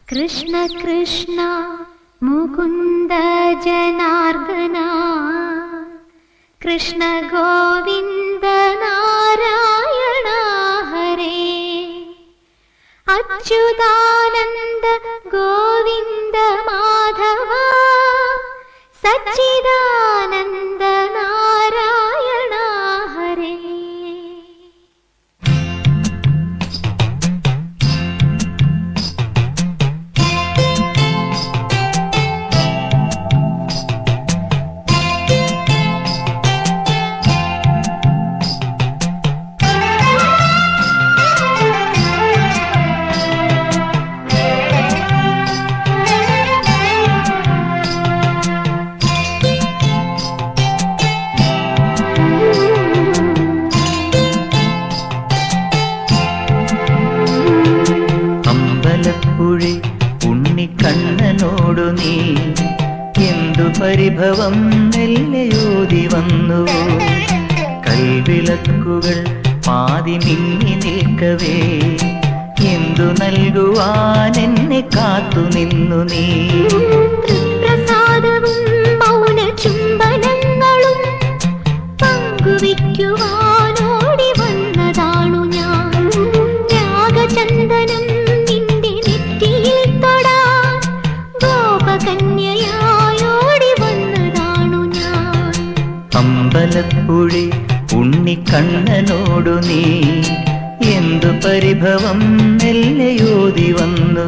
കൃഷ്ണ കൃഷ്ണ മുകുന്ദ ജനാർദ്ദന കൃഷ്ണ ഗോവിന്ദ നാരായണ ഹരേ അച്യുതാനന്ദ ഗോവിന്ദ മാധവ സച്ചിദാനന്ദ നാരായണ ഹരേ. ഉണ്ണിക്കണ്ണനോടു നീ എന്തു പരിഭവം മെല്ലയോതി വന്നു. കൽവിളക്കുകൾ പാതി മിന്നി നിൽക്കവേ എന്തു നൽകുവാൻ എന്നെ കാത്തു നിന്നു നീ. തൃപ്രസാദവും മൗന ചുംബനങ്ങളും പങ്കുവയ്ക്കുവാനോടി വന്നതാണു ഞാൻ. രാഗചന്ദനം കന്യയായോടി വന്നതാണു ഞാൻ. അമ്പലപ്പുഴി ഉണ്ണിക്കണ്ണനോടു നീ എന്തു പരിഭവം മെല്ലയോതി വന്നു.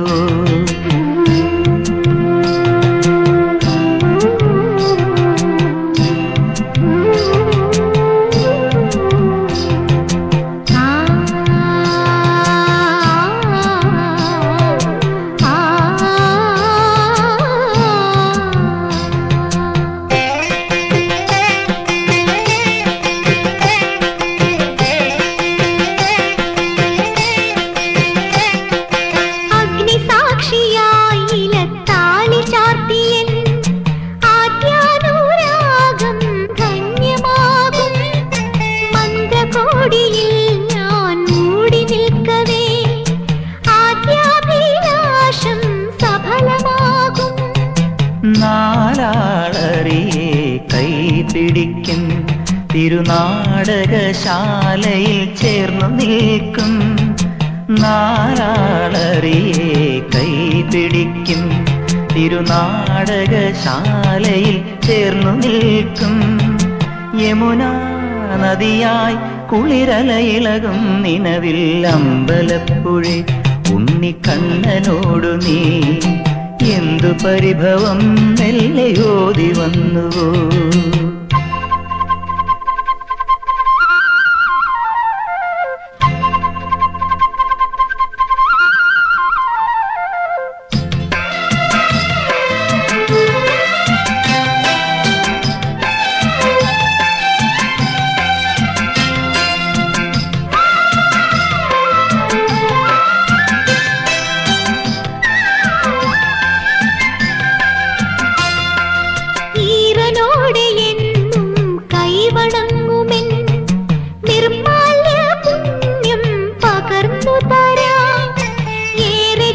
നാലാളറിയെ കൈപിടിക്കും തിരുനാടകശാലയിൽ ചേർന്നു നിൽക്കും. നാലാളറിയെ കൈപിടിക്കും തിരുനാടകശാലയിൽ ചേർന്നു നിൽക്കും. യമുനാ നദിയായി കുളിരലയിളകും നിലവിൽ അമ്പലപ്പുഴി ഉണ്ണിക്കണ്ണനോടു നീ എന്തു പരിഭവം മെല്ലയോതി വന്നുവോ.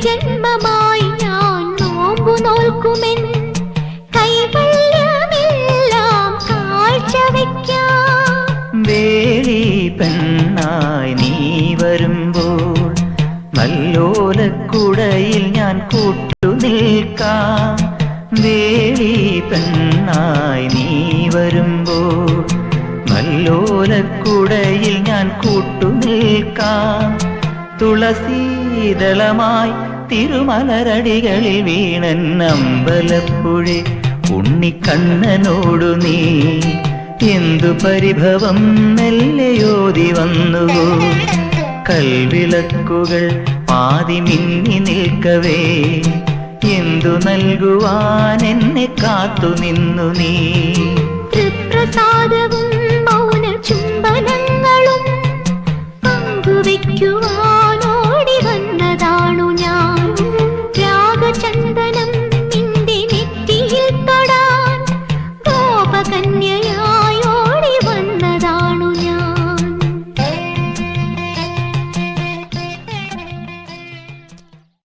ജന്മമായി ഞാൻ നോമ്പു നോൽക്കുമെൻ കൈവല്യമെല്ലാം കാഴ്ചവെക്കാം. വേളി പെണ്ണായി നീ വരുമ്പോൾ നല്ലോലക്കുടയിൽ ഞാൻ കൂട്ടുനിൽക്കാം. വേളി പെണ്ണായി നീ വരുമ്പോൾ നല്ലോലക്കുടയിൽ ഞാൻ കൂട്ടുനിൽക്കാം. തുളസീദളമായി തിരുമലരടികളിൽ വീണൻ അമ്പലപ്പുഴി ഉണ്ണിക്കണ്ണനോടു നീ എന്തു പരിഭവം മെല്ലയോതി വന്നുവോ. കൽവിളക്കുകൾ പാതി മിന്നി നിൽക്കവേ എന്തു നൽകുവാൻ എന്നെ കാത്തു നിന്നു നീ. തൃപ്രസാദവും മൗന ചുംബനങ്ങളും പങ്കുവയ്ക്കുവാനോടി വന്നതാണു ഞാൻ. രാഗചന്ദനം നിന്റെ നെറ്റിയിൽ തൊടാ കന്യയാ